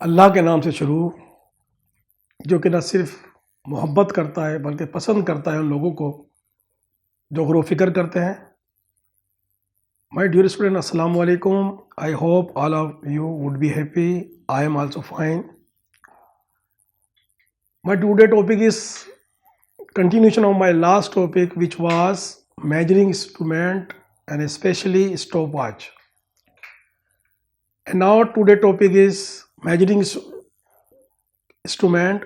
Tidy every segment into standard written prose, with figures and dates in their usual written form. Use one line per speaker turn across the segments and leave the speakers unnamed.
अल्लाह के नाम से शुरू, जो कि न सिर्फ मोहब्बत करता है बल्कि पसंद करता है उन लोगों को जो गौर फ़िक्र करते हैं। माय डियर स्टूडेंट, अस्सलाम वालेकुम। I hope all of you would be happy. I am also fine. My today topic is continuation of my last topic, which was measuring instrument and especially stopwatch. And now today topic is measuring instrument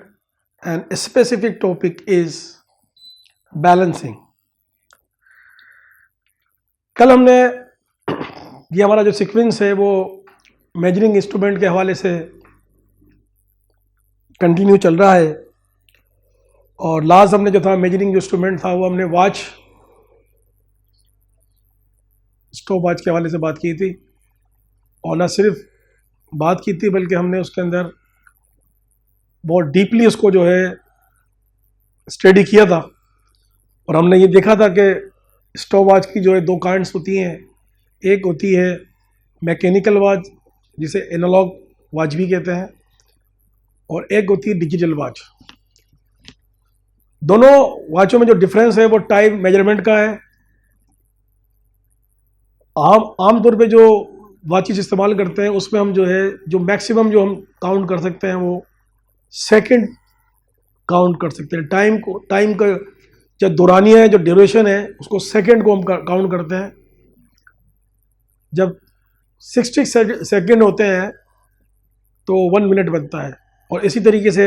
and a specific topic is balancing. कल हमने ये हमारा जो sequence है वो measuring instrument के हवाले से कंटिन्यू चल रहा है, और लास्ट हमने जो था मेजरिंग जो इंस्ट्रूमेंट था वो हमने वॉच, स्टॉप वॉच के हवाले से बात की थी। और ना सिर्फ बात की थी बल्कि हमने उसके अंदर बहुत डीपली उसको जो है स्टडी किया था। और हमने ये देखा था कि स्टॉप वॉच की जो है दो काइंड्स होती हैं। एक होती है मैकेनिकल वॉच, जिसे एनालॉग वॉच भी कहते हैं, और एक होती है डिजिटल वॉच। दोनों वॉचों में जो डिफरेंस है वो टाइम मेजरमेंट का है। आमतौर पे जो वॉचेस इस्तेमाल करते हैं उसमें हम जो है जो मैक्सिमम जो हम काउंट कर सकते हैं वो सेकंड काउंट कर सकते हैं। टाइम का जो दौरानिया है, जो ड्यूरेशन है, उसको सेकंड को हम काउंट करते हैं। जब 60 सेकंड होते हैं तो 1 मिनट बनता है, और इसी तरीके से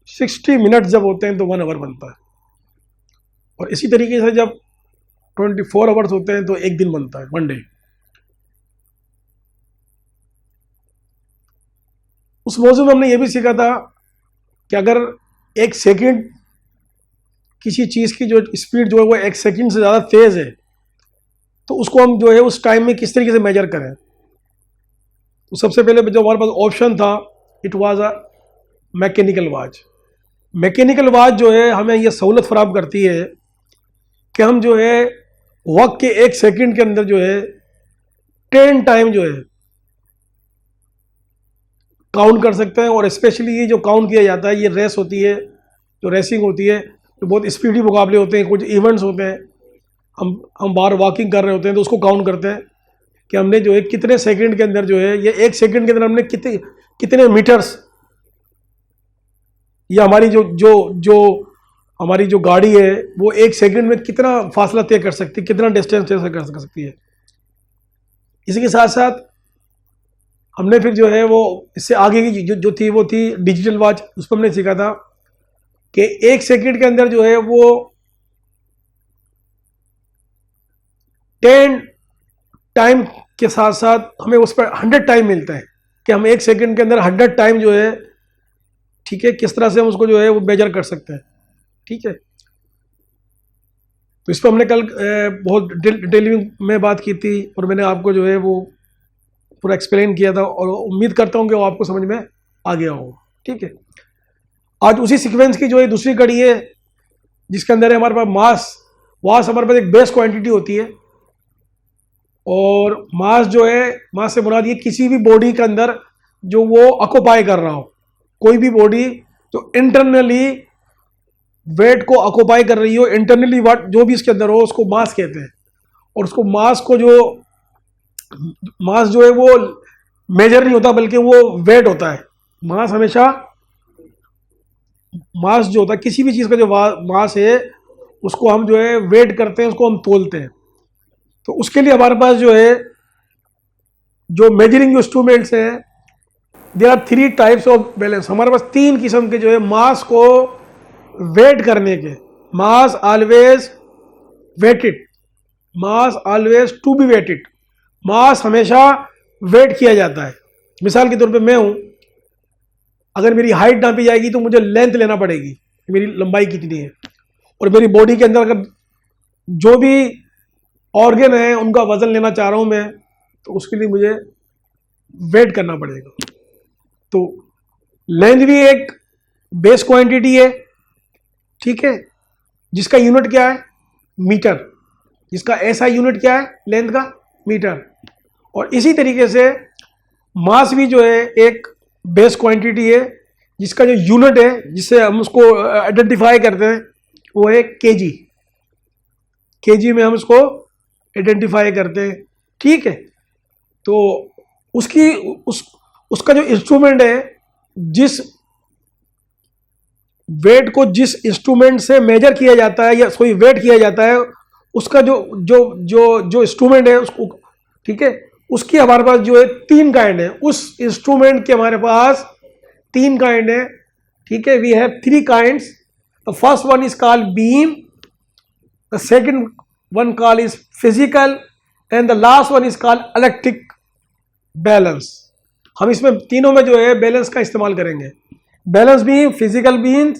60 मिनट जब होते हैं तो 1 आवर बनता है, और इसी तरीके से जब 24 आवर्स होते हैं तो एक दिन बनता है, 1 डे। उस मौजूद में हमने ये भी सीखा था कि अगर 1 सेकंड किसी चीज़ की जो स्पीड जो है वो 1 सेकंड से ज़्यादा तेज़ है तो उसको हम जो है उस टाइम में किस तरीके से मेजर करें। तो सबसे पहले जो हमारे पास ऑप्शन था, it was a mechanical watch. Mechanical watch जो है हमें यह सहूलत फराहम करती है कि हम जो है वक्त के 1 सेकंड के अंदर जो है 10 टाइम जो है काउंट कर सकते हैं। और स्पेशली ये जो काउंट किया जाता है, ये रेस होती है, जो रेसिंग होती है, तो बहुत स्पीडी मुकाबले होते हैं, कुछ इवेंट्स होते हैं, हम बाहर वॉकिंग कर रहे होते हैं तो उसको काउंट करते हैं कि हमने जो है कितने सेकंड के अंदर जो है, ये 1 सेकंड के अंदर हमने कितने मीटर्स, या हमारी जो हमारी जो गाड़ी है वो 1 सेकंड में कितना फासला तय कर सकती है, कितना डिस्टेंस तय कर सकती है। इसी के साथ साथ हमने फिर जो है वो इससे आगे की जो थी वो थी डिजिटल वॉच। उस पर हमने सीखा था कि 1 सेकंड के अंदर जो है वो 10 टाइम के साथ साथ हमें उस पर 100 टाइम मिलता है कि हम 1 सेकंड के अंदर 100 टाइम जो है, ठीक है, किस तरह से हम उसको जो है वो मेजर कर सकते हैं। ठीक है, तो इस पर हमने कल बहुत डिटेल में बात की थी, और मैंने आपको जो है वो पूरा एक्सप्लेन किया था, और उम्मीद करता हूँ कि वो आपको समझ में आ गया हो। ठीक है, आज उसी सीक्वेंस की जो है दूसरी कड़ी है, जिसके अंदर है हमारे पास मास हमारे पास एक बेस क्वांटिटी होती है, और मास जो है, मास से मुराद ये किसी भी बॉडी के अंदर जो वो ऑक्यूपाई कर रहा हो, कोई भी बॉडी जो इंटरनली वेट को ऑक्यूपाई कर रही हो, इंटरनली वाट जो भी इसके अंदर हो, उसको मास कहते हैं। और उसको मास जो है वो मेजर नहीं होता बल्कि वो वेट होता है। मास जो होता है किसी भी चीज़ का जो मास है उसको हम जो है वेट करते हैं, उसको हम तोलते हैं। तो उसके लिए हमारे पास जो है जो मेजरिंग इंस्ट्रूमेंट्स हैं, there are 3 types of balance. हमारे पास 3 किस्म के जो है मास को वेट करने के। Mass always weighted, mass always to be weighted. Mass हमेशा वेट किया जाता है। मिसाल के तौर पे मैं हूं, अगर मेरी हाइट नापी जाएगी तो मुझे लेंथ लेना पड़ेगी, मेरी लंबाई कितनी है, और मेरी बॉडी के अंदर अगर जो भी ऑर्गन है उनका वजन लेना चाह रहा हूं मैं, तो उसके लिए मुझे वेट करना पड़ेगा। तो लेंथ भी एक बेस क्वांटिटी है, ठीक है, जिसका यूनिट क्या है, मीटर। जिसका एसआई यूनिट क्या है, लेंथ का, मीटर। और इसी तरीके से मास भी जो है एक बेस क्वांटिटी है, जिसका जो यूनिट है जिससे हम उसको आइडेंटिफाई करते हैं वो है केजी। केजी में हम उसको आइडेंटिफाई करते हैं, ठीक है। तो उसका जो इंस्ट्रूमेंट है, जिस वेट को जिस इंस्ट्रूमेंट से मेजर किया जाता है या कोई वेट किया जाता है, उसका जो जो जो जो इंस्ट्रूमेंट है उसको, ठीक है, उसकी हमारे पास जो है 3 काइंड है। उस इंस्ट्रूमेंट के हमारे पास 3 काइंड है, ठीक है। We have 3 kinds. The first one is called beam, the second one call is physical, and the last one is called electric balance. हम इसमें तीनों में जो है बैलेंस का इस्तेमाल करेंगे। Balance beam, physical beam,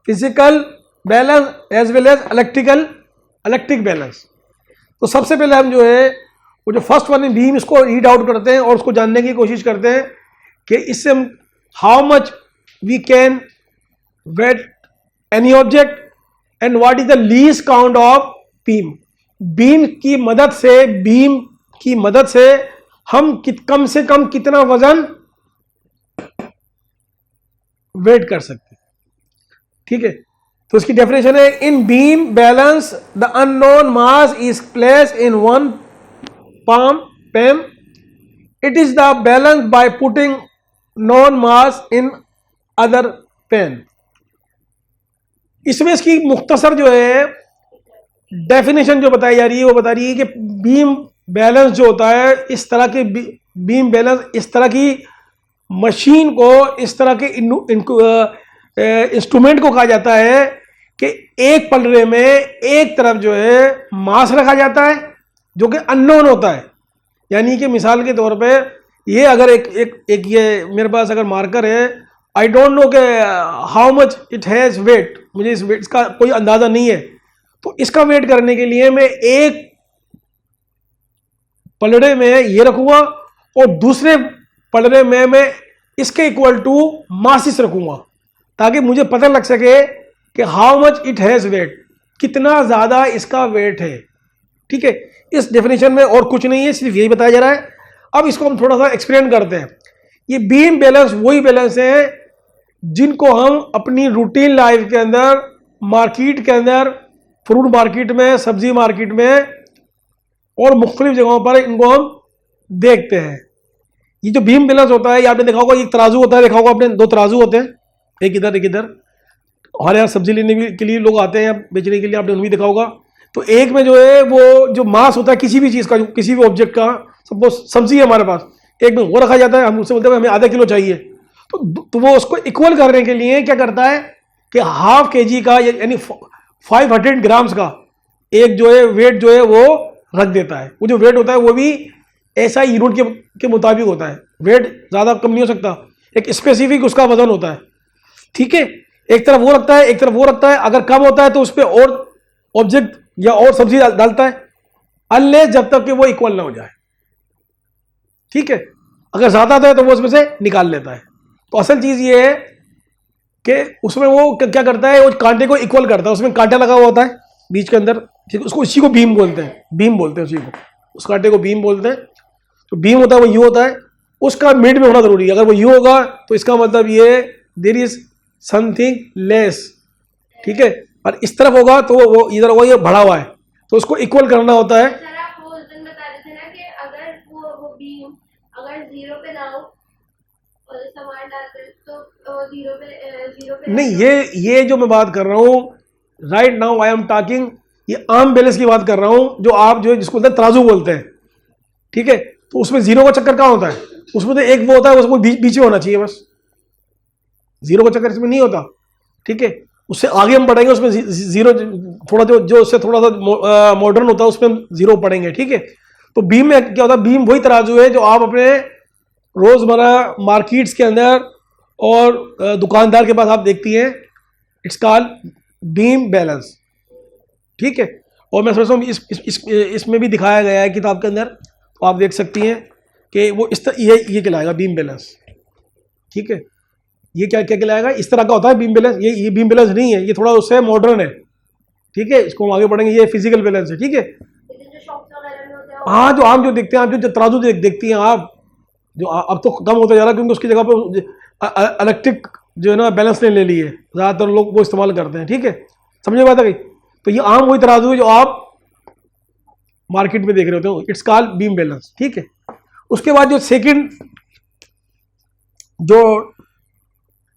physical balance as well as electric balance. तो सबसे पहले हम जो है वो जो फर्स्ट वन बीम, इसको रीड आउट करते हैं और उसको जानने की कोशिश करते हैं कि इससे हम how much we can weight any object and what is the least count of beam. Beam की मदद से हम कम से कम कितना वजन वेट कर सकते हैं, ठीक है। तो इसकी डेफिनेशन है, इन beam balance the unknown mass is placed in one palm. It is the balance by putting known mass in other pen. इसमें इसकी मुख्तसर जो है डेफिनेशन जो बताई जा रही है वो बता रही है कि बीम बैलेंस जो होता है, इस तरह के बीम बैलेंस, इस तरह की मशीन को, इस तरह के इंस्ट्रूमेंट को कहा जाता है कि एक पलड़े में एक तरफ जो है मास रखा जाता है जो कि अननोन होता है। यानी कि मिसाल के तौर पे ये अगर एक ये मेरे पास अगर मार्कर है, आई डोंट नो कि how much it has wait, मुझे इस वेट का कोई अंदाज़ा नहीं है। तो इसका वेट करने के लिए मैं एक पलड़े में ये रखूँगा और दूसरे पलड़े में मैं इसके इक्वल टू मासिस रखूँगा, ताकि मुझे पता लग सके कि how much it has wait, कितना ज़्यादा इसका वेट है, ठीक है। इस डेफिनेशन में और कुछ नहीं है, सिर्फ यही बताया जा रहा है। अब इसको हम थोड़ा सा एक्सप्लेन करते हैं। ये बीम बैलेंस वही बैलेंस है जिनको हम अपनी रूटीन लाइफ के अंदर, मार्केट के अंदर, फ्रूट मार्केट में, सब्जी मार्केट में और मुख्तलिफ जगहों पर इनको हम देखते हैं। ये जो बीम बैलेंस होता है, ये आपने देखा होगा, एक तराजू होता है, देखा होगा आपने, 2 तराजू होते हैं, एक इधर एक इधर। हमारे यहाँ सब्जी लेने के लिए लोग आते हैं बेचने के लिए, आपने उन्हें भी देखा होगा। तो एक में जो है वो जो मास होता है किसी भी चीज़ का, किसी भी ऑब्जेक्ट का, सपोज सब्जी है हमारे पास, एक में वो रखा जाता है, हम उससे बोलते हैं हमें आधा किलो चाहिए। तो वो उसको इक्वल करने के लिए क्या करता है कि हाफ kg का यानी 500 ग्राम्स का एक जो है वेट जो है वो रख देता है। वो जो वेट होता है वो भी ऐसा यूनिट के मुताबिक होता है, वेट ज़्यादा कम नहीं हो सकता, एक स्पेसिफिक उसका वजन होता है, ठीक है। एक तरफ वो रखता है, एक तरफ वो रखता है। अगर कम होता है तो उस पर और ऑब्जेक्ट या और सब्जी डालता है, अनलेस जब तक कि वो इक्वल ना हो जाए, ठीक है। अगर ज्यादा आता है तो वो उसमें से निकाल लेता है। तो असल चीज ये है कि उसमें वो क्या करता है, वो कांटे को इक्वल करता है। उसमें कांटा लगा हुआ होता है बीच के अंदर, ठीक है, उसको इसी को बीम बोलते हैं, बीम बोलते हैं उसी को, उस कांटे को बीम बोलते हैं। तो बीम होता है वो यूं होता है, उसका मिड में होना जरूरी है। अगर वो यूं होगा तो इसका मतलब ये देयर इज समथिंग लेस, ठीक है। और इस तरफ होगा तो वो इधर होगा, ये बढ़ा हुआ है, तो उसको इक्वल करना होता है।
सर आप वो उस दिन बता रहे थे ना कि अगर वो बीम अगर 0 पे ना हो और सामान डालते तो 0 पे
नहीं, ये जो मैं बात कर रहा हूँ right now I am talking, ये आम बैलेंस की बात कर रहा हूँ, जो आप जो है जिसको बोलते हैं तराजू बोलते हैं, ठीक है। तो उसमें 0 का चक्कर कहाँ होता है, उसमें तो एक वो होता है, उसको बीच में होना चाहिए बस, 0 का चक्कर इसमें नहीं होता, ठीक है। उससे आगे हम पढ़ेंगे, उसमें 0 थोड़ा जो उससे थोड़ा सा मॉडर्न होता है उसमें हम 0 पढ़ेंगे, ठीक है। तो बीम में क्या होता है, बीम वही तराजू है जो आप अपने रोजमर्रा मार्केट्स के अंदर और दुकानदार के पास आप देखती हैं, इट्स कॉल्ड बीम बैलेंस, ठीक है। और मैं समझता हूँ इसमें भी दिखाया गया है किताब के अंदर, तो आप देख सकती हैं कि वो ये कहलाएगा बीम बैलेंस, ठीक है। ये क्या क्या कहलाएगा, इस तरह का होता है बीम बैलेंस। ये बीम बैलेंस नहीं है, ये थोड़ा उससे मॉडर्न है, ठीक है। इसको हम आगे बढ़ेंगे, ये फिजिकल बैलेंस है, ठीक है। हाँ, जो आम जो देखते हैं आप, जो तराजू देखती हैं आप, जो अब तो कम होता जा रहा है क्योंकि उसकी जगह पर इलेक्ट्रिक जो है ना बैलेंस ने ले लिए, ज़्यादातर लोग वो इस्तेमाल करते हैं, ठीक है, समझे बात है भाई। तो ये आम वही तराजू है जो आप मार्केट में देख रहे होते हो, इट्स कॉल्ड बीम बैलेंस, ठीक है। उसके बाद जो सेकंड जो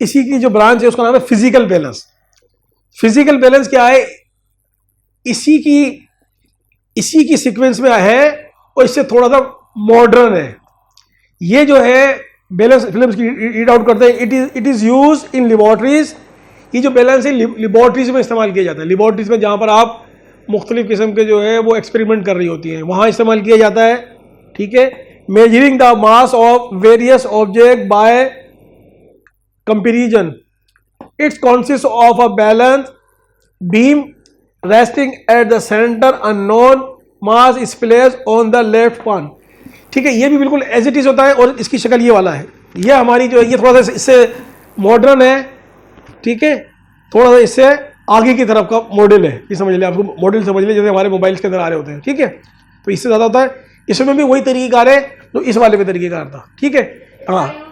इसी की जो ब्रांच है उसका नाम है फिजिकल बैलेंस। फिजिकल बैलेंस क्या है, इसी की सीक्वेंस में है और इससे थोड़ा सा मॉडर्न है। ये जो है बैलेंस फिल्म्स की रीड आउट करते हैं, it is use in laboratories. ये जो बैलेंस है लेबोरेटरीज में इस्तेमाल किया जाता है, लेबोरेटरीज में जहाँ पर आप मुख्तलिफ किस्म के जो है वो एक्सपेरिमेंट कर रही होती हैं, वहाँ इस्तेमाल किया जाता है, ठीक है। Measuring the mass of various object by comparison, it's consist of a balance beam resting at the centre, unknown mass is placed on the left पान, ठीक है। ये भी बिल्कुल एज इट इज होता है और इसकी शक्ल ये वाला है। ये हमारी जो है ये थोड़ा सा इससे मॉडर्न है, ठीक है, थोड़ा सा इससे आगे की तरफ का मॉडल है, ये समझ लिया, आपको मॉडल समझ लिया जैसे हमारे मोबाइल्स के अंदर आ रहे होते हैं, ठीक है। तो इससे ज़्यादा होता है, इसमें भी वही तरीक़ेकार है जो इस वाले पे तरीक़ेकार था, ठीक है। हाँ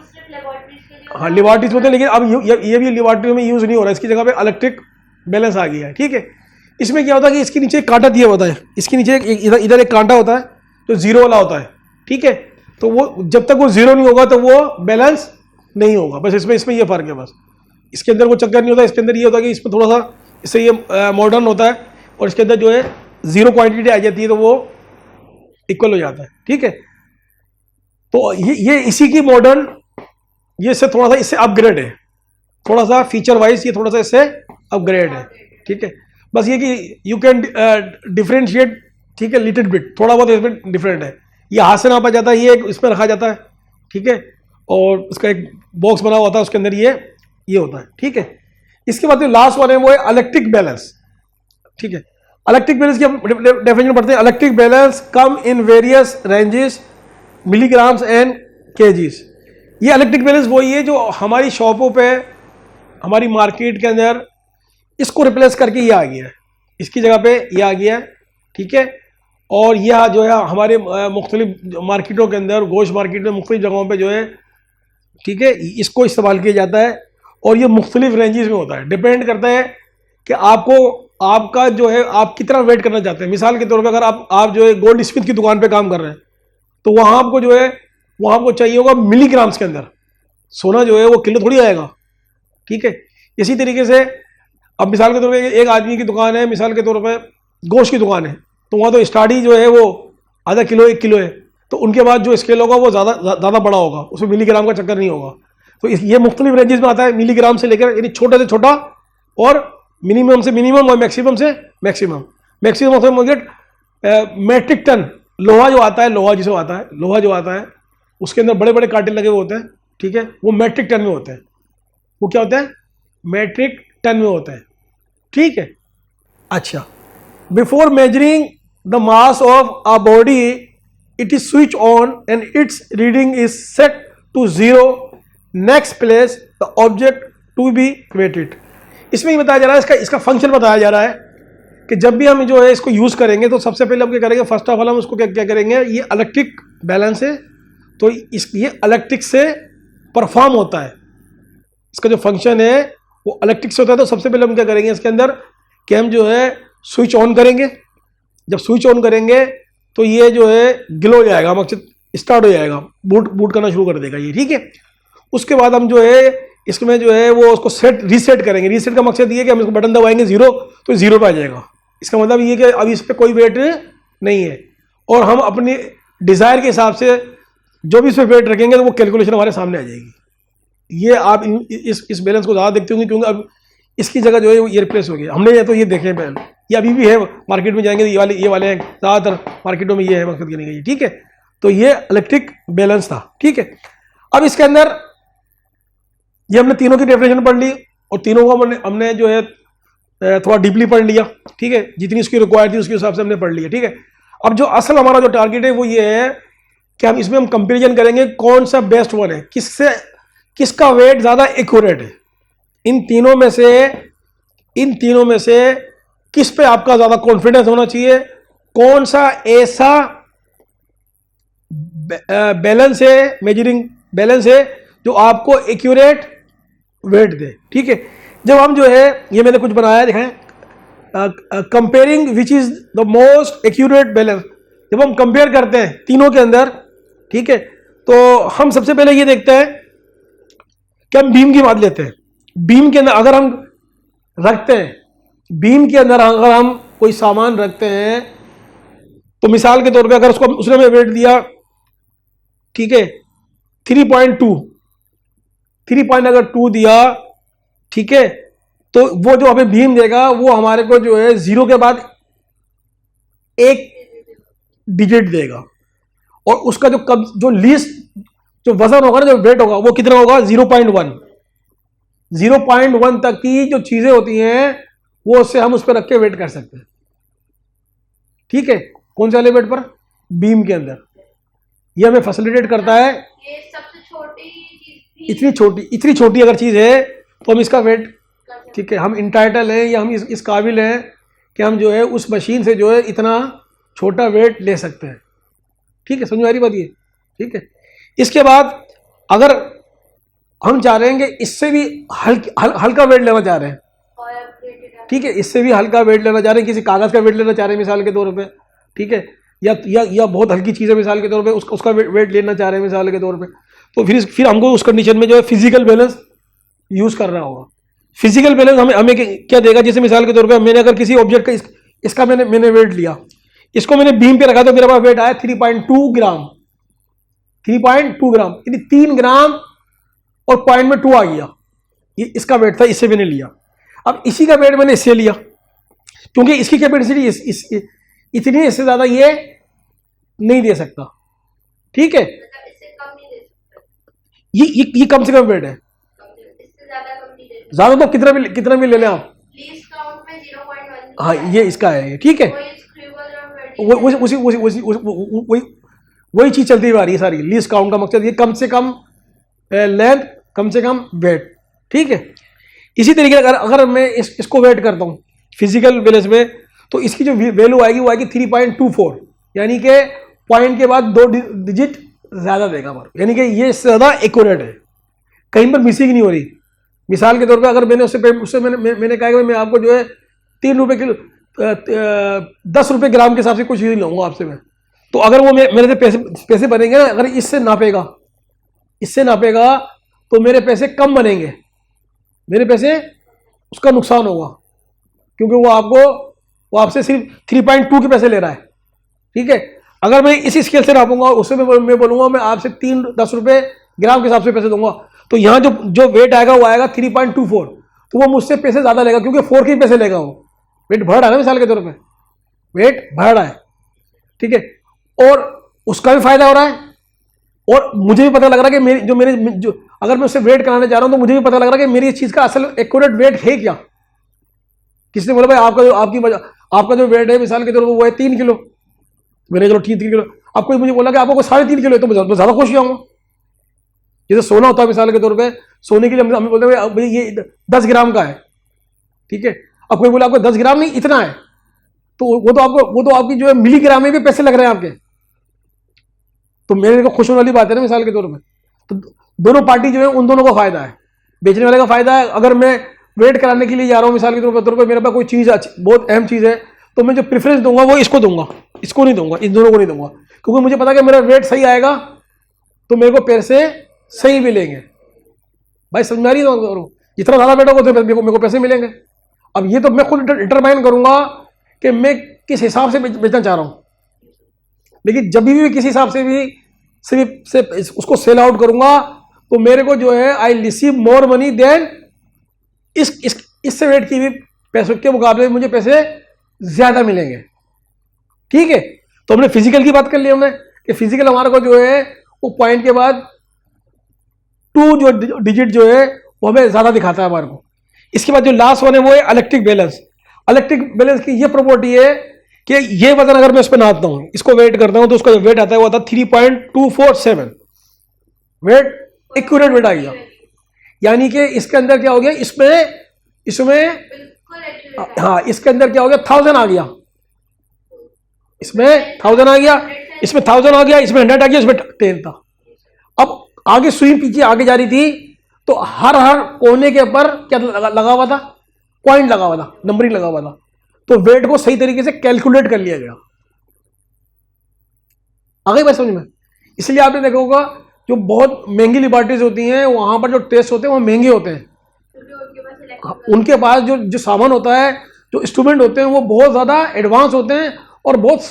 हाँ, लेबोरेटरीज होते हैं, लेकिन अब ये भी लेबोरेटरी में यूज़ नहीं हो रहा है, इसकी जगह पे इलेक्ट्रिक बैलेंस आ गया है, ठीक है। इसमें क्या होता है कि इसके नीचे एक कांटा दिया होता है, इसके नीचे इधर एक कांटा होता है जो जीरो वाला होता है, ठीक है। तो वो जब तक वो जीरो नहीं होगा तो वो बैलेंस नहीं होगा, बस इसमें ये फ़र्क है, बस इसके अंदर वो चक्कर नहीं होता। इसके अंदर ये होता है कि इसमें थोड़ा सा इससे ये मॉडर्न होता है और इसके अंदर जो है जीरो क्वांटिटी आ जाती है तो वो इक्वल हो जाता है, ठीक है। तो ये इसी की मॉडर्न, ये इससे थोड़ा सा इससे अपग्रेड है, थोड़ा सा फीचर वाइज ये थोड़ा सा इससे अपग्रेड है, ठीक है। बस ये कि यू कैन डिफ्रेंशिएट, ठीक है, लिटिल बिट, थोड़ा बहुत इसमें डिफरेंट है। ये हाथ से नापा जाता है, ये इसमें रखा जाता है, ठीक है, और उसका एक बॉक्स बना हुआ होता है, उसके अंदर ये होता है, ठीक है। इसके बाद जो लास्ट वन है वो है इलेक्ट्रिक बैलेंस, ठीक है। इलेक्ट्रिक बैलेंस की हम डेफिनेशन पढ़ते हैं। Electric balance come in various ranges, milligrams and KGs. ये इलेक्ट्रिक बैलेंस वही है जो हमारी शॉपों पे, हमारी मार्केट के अंदर इसको रिप्लेस करके ये आ गया है, इसकी जगह पे ये आ गया है, ठीक है। और यह जो है हमारे मुख्तलिफ मार्केटों के अंदर, गोश्त मार्केट में मुख्तलिफ जगहों पे जो है, ठीक है, इसको इस्तेमाल किया जाता है और ये मुख्तलिफ रेंजेस में होता है। डिपेंड करता है कि आपका जो है आप कितना वेट करना चाहते हैं। मिसाल के तौर पर अगर आप जो है गोल्ड स्मिथ की दुकान पे काम कर रहे हैं तो वहाँ आपको जो है वहाँ आपको चाहिए होगा मिलीग्राम्स के अंदर, सोना जो है वो किलो थोड़ी आएगा, ठीक है। इसी तरीके से अब मिसाल के तौर पर एक आदमी की दुकान है, मिसाल के तौर पर गोश्त की दुकान है, तो वहाँ तो स्टार्टिंग जो है वो आधा किलो 1 किलो है, तो उनके बाद जो स्केल होगा वो ज़्यादा बड़ा होगा, उसमें मिलीग्राम का चक्कर नहीं होगा। तो ये मुख्तलिफ रेंजेस में आता है, मिलीग्राम से लेकर, यानी छोटे से छोटा और मिनिमम से मिनिमम और मैक्सिमम से मैक्सिमम। मैक्सिमम से मेट्रिक टन लोहा जो आता है, लोहा जो आता है उसके अंदर बड़े बड़े कांटे लगे हुए होते हैं, ठीक है, वो मेट्रिक टन में होते हैं। वो क्या होता है? मेट्रिक टन में होता है, ठीक है। अच्छा, before measuring the mass of a body it is switch on and its reading is set to 0, next place the object to be weighted. इसमें ही बताया जा रहा है, इसका फंक्शन बताया जा रहा है कि जब भी हम जो है इसको यूज़ करेंगे तो सबसे पहले हम क्या करेंगे, फर्स्ट ऑफ ऑल हम उसको क्या करेंगे, ये इलेक्ट्रिक बैलेंस है तो ये इलेक्ट्रिक से परफॉर्म होता है, इसका जो फंक्शन है वो इलेक्ट्रिक से होता है। तो सबसे पहले हम क्या करेंगे इसके अंदर कि हम जो है स्विच ऑन करेंगे। जब स्विच ऑन करेंगे तो ये जो है ग्लो हो जाएगा, मकसद स्टार्ट हो जाएगा, बूट करना शुरू कर देगा ये, ठीक है। उसके बाद हम जो है इसमें जो है वो उसको रीसेट करेंगे। रीसेट का मकसद ये है कि हम इसको बटन दबाएंगे 0 तो 0 पे आ जाएगा। इसका मतलब ये कि अब इस पर कोई वेट नहीं है और हम अपनी डिज़ायर के हिसाब से जो भी इस पर वेट रखेंगे तो वो कैलकुलेशन हमारे सामने आ जाएगी। ये आप इस बैलेंस को ज़्यादा देखते होंगे क्योंकि अब इसकी जगह जो है ये रिप्लेस हो गया। हमने तो ये देखे पहले, ये अभी भी है, मार्केट में जाएंगे तो ये वाले हैं, ज़्यादातर मार्केटों में ये है, मकसद करने का, ठीक है। तो ये इलेक्ट्रिक बैलेंस था, ठीक है। अब इसके अंदर ये हमने तीनों की डेफिनेशन पढ़ ली और तीनों को हमने जो है थोड़ा डीपली पढ़ लिया, ठीक है। जितनी उसकी रिक्वायर्ड थी उसके हिसाब से हमने पढ़ लिया, ठीक है। अब जो असल हमारा जो टारगेट है वो ये है कि हम इसमें कंपेरिजन करेंगे कौन सा बेस्ट वन है, किसका वेट ज़्यादा एक्यूरेट है। इन तीनों में से किस पे आपका ज़्यादा कॉन्फिडेंस होना चाहिए, कौन सा ऐसा बैलेंस है, मेजरिंग बैलेंस है जो आपको एक्यूरेट वेट दे। ठीक है, जब हम जो है ये मैंने कुछ बनाया है, दिखाएं, comparing which is the most accurate balance. जब हम कंपेयर करते हैं तीनों के अंदर, ठीक है, तो हम सबसे पहले ये देखते हैं कि हम बीम की बात लेते हैं। बीम के अंदर अगर हम रखते हैं, बीम के अंदर अगर हम कोई सामान रखते हैं, तो मिसाल के तौर पे अगर उसने हमें वेट दिया, ठीक है, 3.2 दिया, ठीक है, तो वो जो हमें बीम देगा वो हमारे को जो है 0 के बाद एक डिजिट देगा, और उसका जो लीस्ट जो वजन होगा ना, जो वेट होगा, वो कितना होगा? 0.1। 0.1 तक की जो चीजें होती हैं वो उससे हम उस पर रख के वेट कर सकते हैं। ठीक है, कौन से वाले वेट पर? बीम के अंदर। ये हमें फैसिलिटेट करता है।
ये सबसे छोटी चीज,
इतनी छोटी अगर चीज है तो हम इसका वेट, ठीक है, हम इंटाइटल हैं या हम इस काबिल हैं कि हम जो है उस मशीन से जो है इतना छोटा वेट ले सकते हैं। ठीक है, समझ आ रही बात ये? ठीक है, इसके बाद अगर हम चाह रहे हैं कि इससे भी हल्का वेट लेना चाह रहे हैं, ठीक है, इससे भी हल्का वेट लेना चाह रहे हैं, किसी कागज का वेट लेना चाह रहे हैं मिसाल के तौर पे, ठीक है, या बहुत हल्की चीज़ें मिसाल के तौर पे उसका वेट लेना चाह रहे हैं मिसाल के तौर पे, तो फिर हमको उस कंडीशन में जो है फिजिकल बैलेंस यूज़ करना होगा। फिजिकल बैलेंस हमें क्या देगा? जैसे मिसाल के तौर पे मैंने अगर किसी ऑब्जेक्ट का इसका मैंने वेट लिया, इसको मैंने बीम पे रखा तो मेरे पास वेट आया 3.2 ग्राम। 3.2 ग्राम यानी 3 ग्राम और पॉइंट में 2 आ गया, ये इसका वेट था, इससे मैंने लिया। अब इसी का वेट मैंने इससे लिया, क्योंकि इसकी कैपेसिटी इतनी, इससे ज्यादा ये नहीं दे सकता। ठीक है,
इससे कम नहीं दे सकता,
ये कम से कम वेट है,
इससे ज्यादा कम नहीं दे सकता।
ज्यादा तो कितना भी ले लें आप।
लीस्ट काउंट में 0.1।
हाँ, ये इसका है। ठीक है, वही चीज चलती हुई आ रही है सारी। लीस्ट काउंट का मकसद ये कम से कम लेंथ, कम से कम वेट। ठीक है, इसी तरीके से अगर मैं इसको वेट करता हूँ फिजिकल बैलेंस में, तो इसकी जो वैल्यू आएगी वो आएगी 3.24, यानी कि पॉइंट के बाद 2 डिजिट ज्यादा देगा हमारा, यानी कि ये इससे ज्यादा एक्यूरेट है, कहीं पर मिसिंग नहीं हो रही। मिसाल के तौर पे अगर मैंने उससे मैंने कहा कि मैं आपको जो है 3 रुपये किलो 10 रुपये ग्राम के हिसाब से कुछ चीज़ लूँगा आपसे मैं, तो अगर वो मेरे से पैसे बनेंगे ना, अगर इससे नापेगा तो मेरे पैसे कम बनेंगे, मेरे पैसे, उसका नुकसान होगा, क्योंकि वो आपसे सिर्फ 3.2 के पैसे ले रहा है। ठीक है, अगर मैं इसी स्केल से नापूंगा, उससे मैं बोलूँगा मैं आपसे 10 रुपये ग्राम के हिसाब से पैसे दूंगा, तो यहाँ जो वेट आएगा वो आएगा 3.24, तो वो मुझसे पैसे ज़्यादा लेगा, क्योंकि 4 के पैसे लेगा, वो वेट बढ़ रहा है मिसाल के तौर पे, वेट बढ़ रहा है। ठीक है, और उसका भी फायदा हो रहा है, और मुझे भी पता लग रहा है कि जो अगर मैं उससे वेट कराने जा रहा हूं तो मुझे भी पता लग रहा है कि मेरी इस चीज का असल एक्यूरेट वेट है क्या। किसने बोला भाई आपका जो वेट है मिसाल के तौर पर वो है 3 किलो, मैंने चलो 3 किलो, अब कोई मुझे बोला कि आपको 3.5 किलो है, तो मैं ज्यादा खुश जाऊंगा। जैसे सोना होता है मिसाल के तौर पर, सोने के लिए हम बोलते हैं भाई ये 10 ग्राम का है, ठीक है, अब कोई बोला आपको 10 ग्राम नहीं इतना है, तो वो तो आपकी जो है मिलीग्राम में भी पैसे लग रहे हैं आपके, तो मेरे को खुश होने वाली बात है ना मिसाल के तौर पे। तो दोनों पार्टी जो है उन दोनों का फायदा है, बेचने वाले का फायदा है। अगर मैं वेट कराने के लिए जा रहा हूँ मिसाल के तौर पर मेरे पास कोई चीज़ बहुत अहम चीज़ है, तो मैं जो प्रेफरेंस दूंगा वो इसको दूंगा, इसको नहीं दूंगा, इन दोनों को नहीं दूंगा, क्योंकि मुझे पता है कि मेरा वेट सही आएगा तो मेरे को पैसे सही मिलेंगे। भाई समझ में आ रही है? जितना ज़्यादा वेट होगा तो मेरे को पैसे मिलेंगे। अब ये तो मैं खुद डिटरमाइन करूंगा कि मैं किस हिसाब से बेचना चाह रहा हूँ, लेकिन जब भी किसी हिसाब से भी सिर्फ उसको सेल आउट करूंगा तो मेरे को जो है I receive more money then इससे वेट की भी पैसों के मुकाबले मुझे पैसे ज्यादा मिलेंगे। ठीक है, तो हमने फिजिकल की बात कर ली हमने कि फिजिकल हमारे को जो है वो पॉइंट के बाद 2 जो डिजिट जो है वो हमें ज्यादा दिखाता है हमारे को। इसके बाद जो लास्ट वन है वो है इलेक्ट्रिक बैलेंस। इलेक्ट्रिक बैलेंस की ये प्रॉपर्टी है कि ये वजन अगर मैं उस पर नापता हूं, इसको वेट करता हूं, तो उसका जो वेट आता है वो आता है 3.247, वेट एक्यूरेट वेट आ गया। यानी कि इसके अंदर क्या हो गया, इसमें हाँ, इसके अंदर क्या हो गया, 1000 आ गया, इसमें 1000 आ गया, इसमें 1000 आ गया, इसमें 100 आ गया, इसमें 10 था। अब आगे सुई पीछे आगे जा रही थी, तो हर हर कोने के ऊपर क्या लगा हुआ था, पॉइंट लगा हुआ था, नंबरिंग लगा हुआ था। तो वेट को सही तरीके से कैलकुलेट कर लिया गया। आ गई बात समझ में? इसलिए आपने देखा होगा जो बहुत महंगी लिबर्टीज होती हैं वहां पर जो टेस्ट होते हैं वो महंगे होते हैं। उनके पास जो सामान होता है, जो इंस्ट्रूमेंट होते हैं वो बहुत ज़्यादा एडवांस होते हैं और बहुत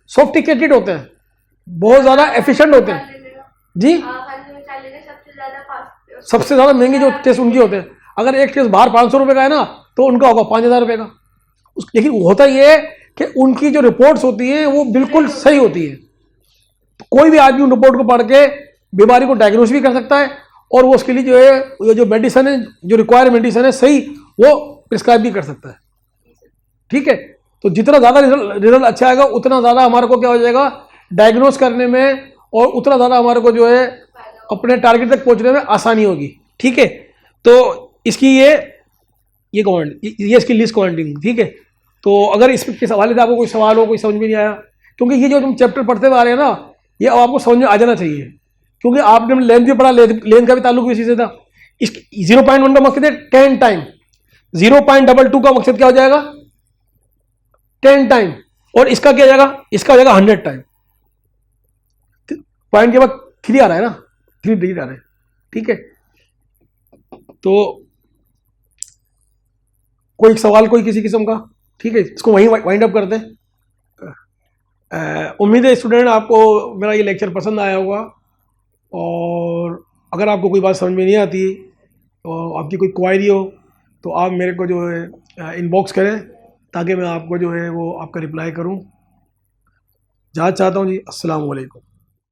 सोफिस्टिकेटेड होते हैं, बहुत ज़्यादा एफिशिएंट होते हैं जी। सबसे ज़्यादा महंगे जो टेस्ट उनके होते हैं, अगर एक टेस्ट बाहर 500 रुपये का है ना, तो उनका होगा 5000 रुपये का। लेकिन होता ये है कि उनकी जो रिपोर्ट्स होती हैं वो बिल्कुल सही होती है। तो कोई भी आदमी उन रिपोर्ट को पढ़ के बीमारी को डायग्नोस भी कर सकता है, और वो उसके लिए जो है जो मेडिसिन है, जो रिक्वायर्ड मेडिसिन है सही, वो प्रिस्क्राइब भी कर सकता है। ठीक है, तो जितना ज़्यादा रिजल्ट अच्छा आएगा उतना ज़्यादा हमारे को क्या हो जाएगा डायग्नोस करने में, और उतना ज़्यादा हमारे को जो है अपने टारगेट तक पहुंचने में आसानी होगी। ठीक है, तो इसकी ये कमांड, ये इसकी लिस्ट कमांडिंग। ठीक है, तो अगर इसके हवाले से आपको कोई सवाल हो, कोई समझ में नहीं आया, क्योंकि ये जो हम चैप्टर पढ़ते हुए आ रहे हैं ना, ये अब आपको समझ में आ जाना चाहिए, क्योंकि आपने लेंथ भी पढ़ा, लेंथ का भी ताल्लुक इसी से था। इस 0.1 का मकसद है 10 टाइम, 0.22 का मकसद क्या हो जाएगा 10 टाइम, और इसका क्या जाएगा, इसका हो जाएगा 100 टाइम। पॉइंट के बाद 3 आ रहा है ना, 3 डिजिट आ रहे हैं। ठीक है, तो कोई सवाल कोई किसी किस्म का? ठीक है, इसको वहीं वाइंड अप करते हैं। उम्मीद है स्टूडेंट आपको मेरा ये लेक्चर पसंद आया होगा, और अगर आपको कोई बात समझ में नहीं आती तो आपकी कोई क्वायरी हो तो आप मेरे को जो है इनबॉक्स करें, ताकि मैं आपको जो है वो आपका रिप्लाई करूं। जहाँ चाहता हूँ जी। अस्सलाम वालेकुम।